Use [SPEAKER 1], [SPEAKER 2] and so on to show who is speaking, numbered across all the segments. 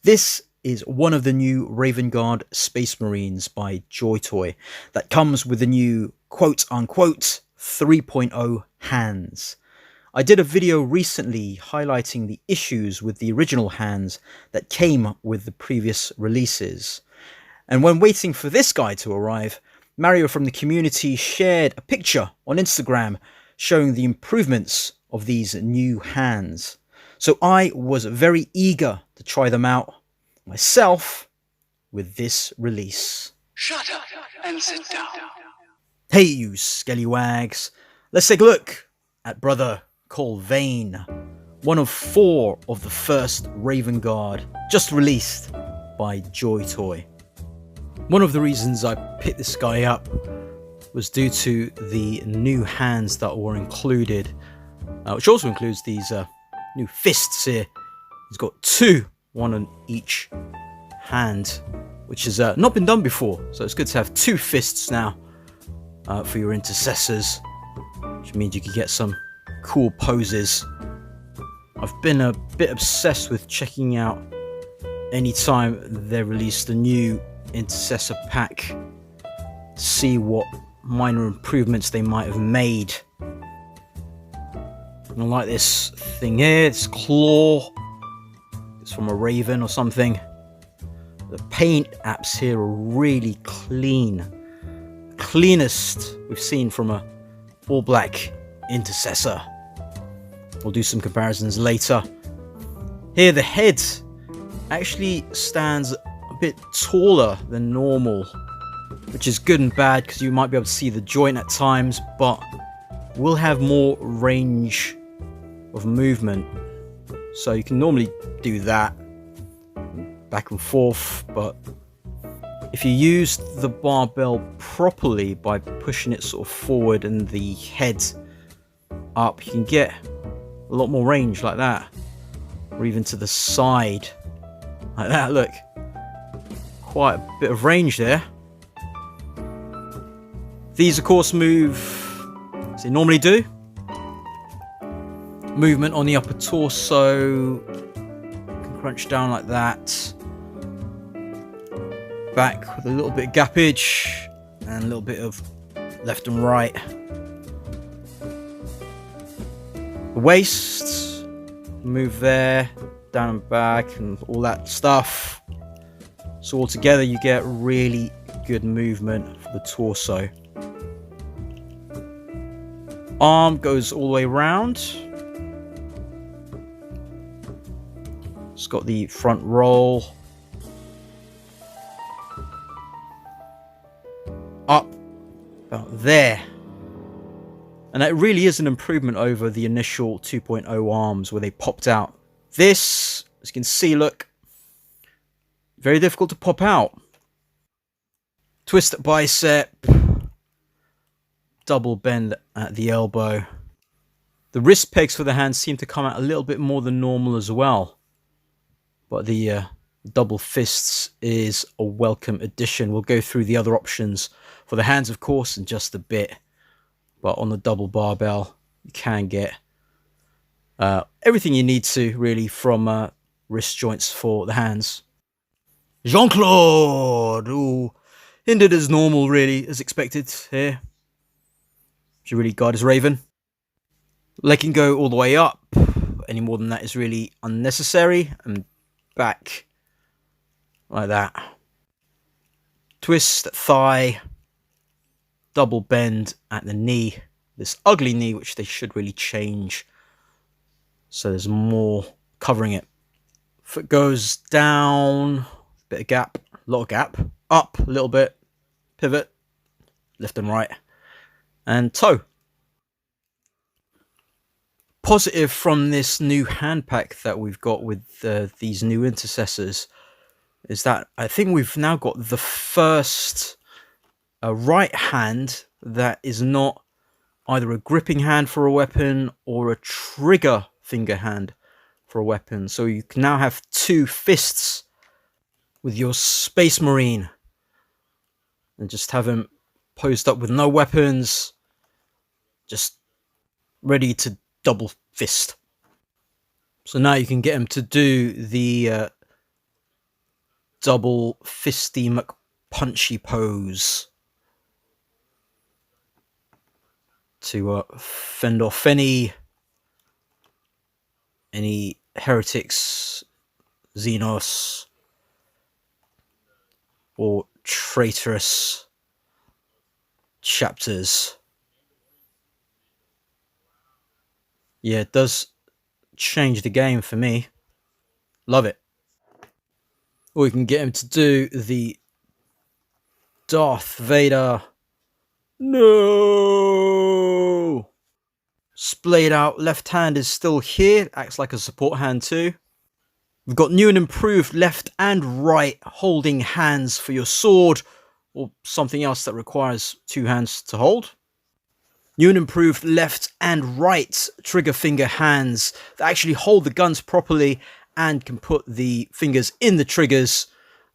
[SPEAKER 1] This is one of the new Raven Guard Space Marines by Joytoy that comes with the new quote-unquote 3.0 hands. I did a video recently highlighting the issues with the original hands that came with the previous releases. And when waiting for this guy to arrive, Mario from the community shared a picture on Instagram showing the improvements of these new hands. So I was very eager to try them out myself with this release.
[SPEAKER 2] Shut up and sit down.
[SPEAKER 1] Hey you Skellywags, let's take a look at brother Colvane, one of 4 of the first Raven Guard just released by Joytoy. One of the reasons I picked this guy up was due to the new hands that were included, which also includes these new fists here. He's got 2, one on each hand, which has not been done before, so it's good to have 2 fists now for your intercessors, which means you can get some cool poses. I've been a bit obsessed with checking out anytime they release the new intercessor pack to see what minor improvements they might have made. I like this thing here, this claw. It's from a raven or something. The paint apps here are really clean. Cleanest we've seen from a all black intercessor. We'll do some comparisons later. Here the head actually stands a bit taller than normal, which is good and bad because you might be able to see the joint at times, but we'll have more range of movement. So you can normally do that back and forth, but if you use the barbell properly by pushing it sort of forward and the head up, you can get a lot more range like that, or even to the side like that. Look, quite a bit of range there. These of course move as they normally do. Movement on the upper torso, can crunch down like that. Back with a little bit of gappage and a little bit of left and right. The waist, move there, down and back and all that stuff. So all together you get really good movement for the torso. Arm goes all the way around. It's got the front roll. Up about there. And that really is an improvement over the initial 2.0 arms where they popped out. This, as you can see, look, very difficult to pop out. Twist at bicep. Double bend at the elbow. The wrist pegs for the hands seem to come out a little bit more than normal as well. But the double fists is a welcome addition. We'll go through the other options for the hands, of course, in just a bit. But on the double barbell, you can get everything you need to, really, from wrist joints for the hands. Jean-Claude! Ooh, hindered as normal, really, as expected here. Should really guard his Raven. Leg can go all the way up. Any more than that is really unnecessary. And back like that. Twist at thigh. Double bend at the knee. This ugly knee, which they should really change, so there's more covering it. Foot goes down. Bit of gap. A lot of gap. Up a little bit. Pivot. Left and right. And toe. Positive from this new hand pack that we've got with these new intercessors is that I think we've now got the first right hand that is not either a gripping hand for a weapon or a trigger finger hand for a weapon. So you can now have 2 fists with your Space Marine and just have him posed up with no weapons, just ready to double fist. So now you can get him to do the double fisty McPunchy pose to fend off any heretics, Xenos, or traitorous chapters. Yeah, it does change the game for me. Love it. Or we can get him to do the Darth Vader. No! Splayed out left hand is still here. Acts like a support hand too. We've got new and improved left and right holding hands for your sword or something else that requires two hands to hold. New and improved left and right trigger finger hands that actually hold the guns properly and can put the fingers in the triggers.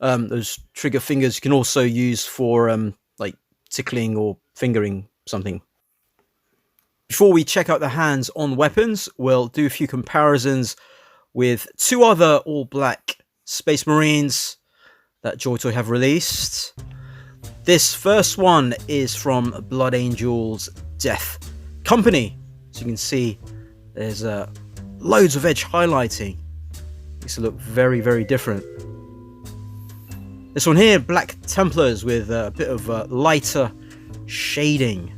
[SPEAKER 1] Those trigger fingers you can also use for like tickling or fingering something. Before we check out the hands on weapons, we'll do a few comparisons with two other all-black Space Marines that Joytoy have released. This first one is from Blood Angel's Death Company. So you can see there's loads of edge highlighting. Makes it look very, very different. This one here, Black Templars with a bit of lighter shading.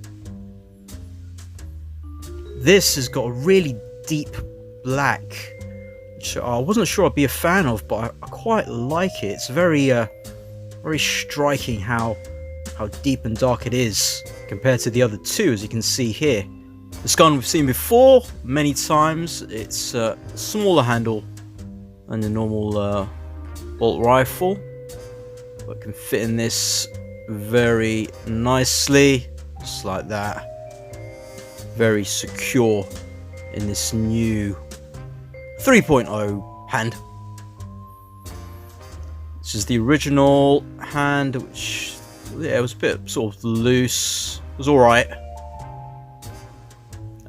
[SPEAKER 1] This has got a really deep black, which I wasn't sure I'd be a fan of, but I quite like it. It's very striking how deep and dark it is compared to the other two, as you can see here. This gun we've seen before many times. It's a smaller handle than the normal bolt rifle, but can fit in this very nicely, just like that. Very secure in this new 3.0 hand. This is the original hand, which, yeah, it was a bit sort of loose. It was alright.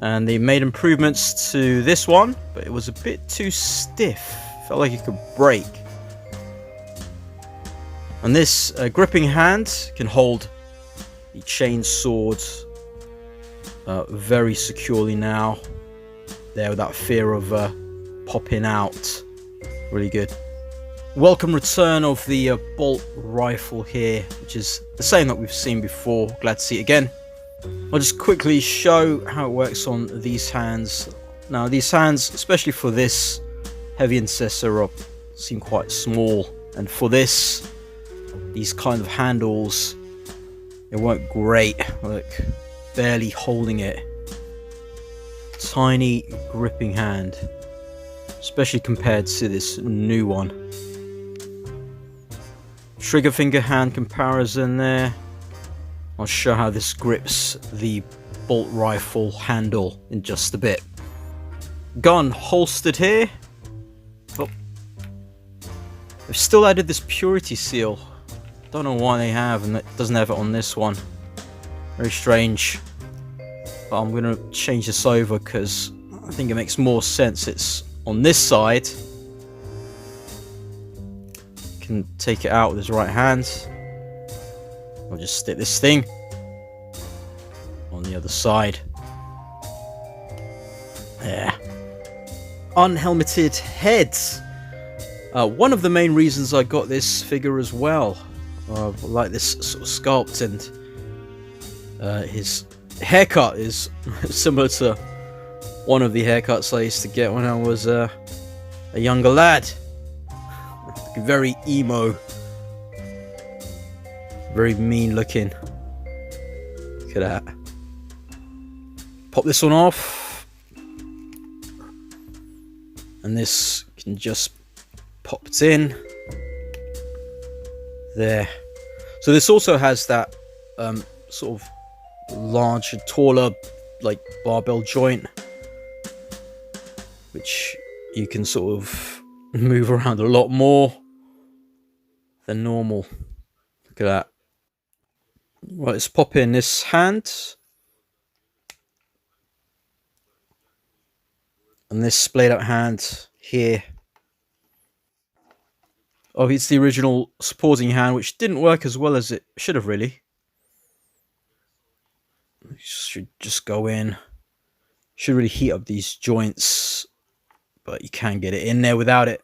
[SPEAKER 1] And they made improvements to this one, but it was a bit too stiff. Felt like it could break. And this gripping hand can hold the chain sword very securely now. There, without fear of popping out. Really good. Welcome return of the bolt rifle here, which is the same that we've seen before. Glad to see it again. I'll just quickly show how it works on these hands. Now, these hands, especially for this heavy intercessor, seem quite small, and for this, these kind of handles, they weren't great. Look, barely holding it. Tiny gripping hand, especially compared to this new one. Trigger finger hand comparison there. I'll show how this grips the bolt rifle handle in just a bit. Gun holstered here. Oh. They've still added this purity seal. Don't know why they have, and it doesn't have it on this one. Very strange. But I'm going to change this over because I think it makes more sense. It's on this side. Can take it out with his right hand. I'll just stick this thing on the other side. There. Unhelmeted heads. One of the main reasons I got this figure as well. I like this sort of sculpt, and his haircut is similar to one of the haircuts I used to get when I was a younger lad. Very emo, very mean looking. Look at that. Pop this one off, and this can just pop it in there. So this also has that sort of larger, taller, like barbell joint, which you can sort of move around a lot more than normal. Look at that. Right, let's pop in this hand and this splayed out hand here. Oh, it's the original supporting hand, which didn't work as well as it should have, really. Should just go in. Should really heat up these joints, but you can get it in there without it.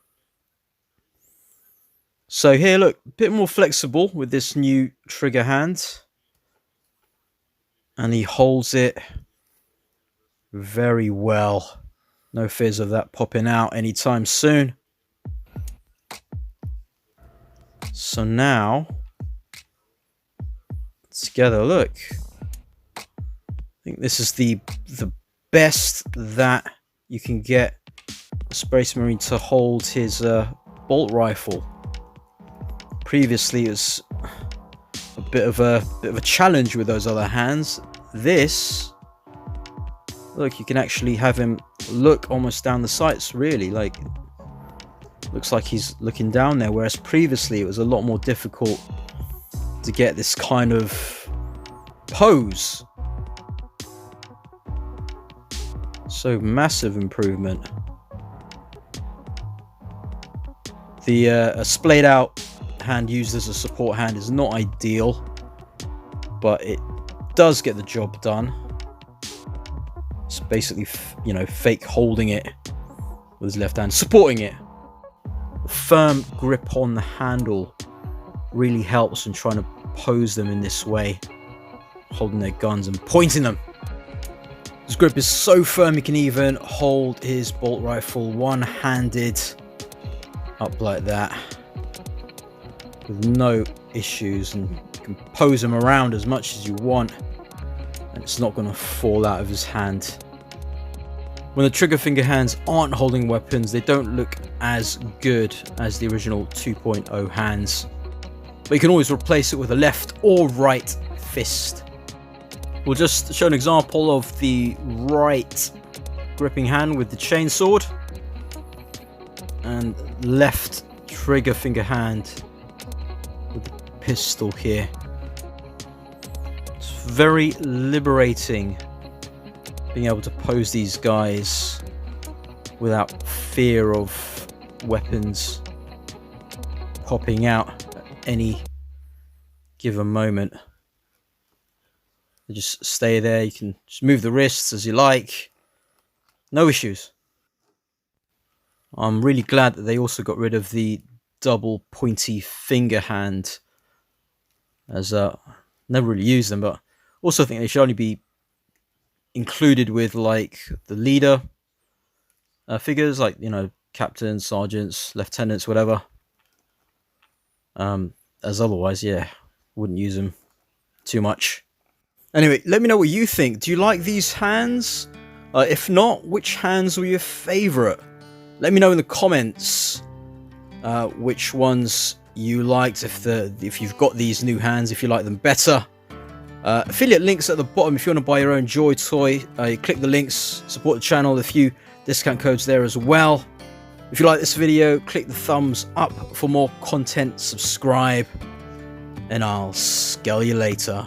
[SPEAKER 1] So here, look, a bit more flexible with this new trigger hand. And he holds it very well. No fears of that popping out anytime soon. So now, together, look. I think this is the best that you can get a Space Marine to hold his bolt rifle. Previously, it was a bit of a challenge with those other hands. This, look, you can actually have him look almost down the sights, really. Like, looks like he's looking down there, whereas previously it was a lot more difficult to get this kind of pose. So massive improvement. The splayed out hand used as a support hand is not ideal, but it does get the job done. It's basically, you know, fake holding it with his left hand, supporting it. A firm grip on the handle really helps in trying to pose them in this way, holding their guns and pointing them. His grip is so firm he can even hold his bolt rifle one-handed up like that with no issues, and you can pose him around as much as you want and it's not going to fall out of his hand. When the trigger finger hands aren't holding weapons, they don't look as good as the original 2.0 hands, but you can always replace it with a left or right fist. We'll just show an example of the right gripping hand with the chainsword and left trigger finger hand with the pistol here. It's very liberating being able to pose these guys without fear of weapons popping out at any given moment. They just stay there. You can just move the wrists as you like. No issues. I'm really glad that they also got rid of the double pointy finger hand, as never really used them, but also think they should only be included with like the leader figures, like, you know, captains, sergeants, lieutenants, whatever. As otherwise, yeah, wouldn't use them too much. Anyway, let me know what you think. Do you like these hands? If not, which hands were your favorite? Let me know in the comments which ones you liked, if you've got these new hands, if you like them better. Affiliate links at the bottom if you want to buy your own Joytoy. Click the links, support the channel, a few discount codes there as well. If you like this video, click the thumbs up for more content, subscribe, and I'll skell you later.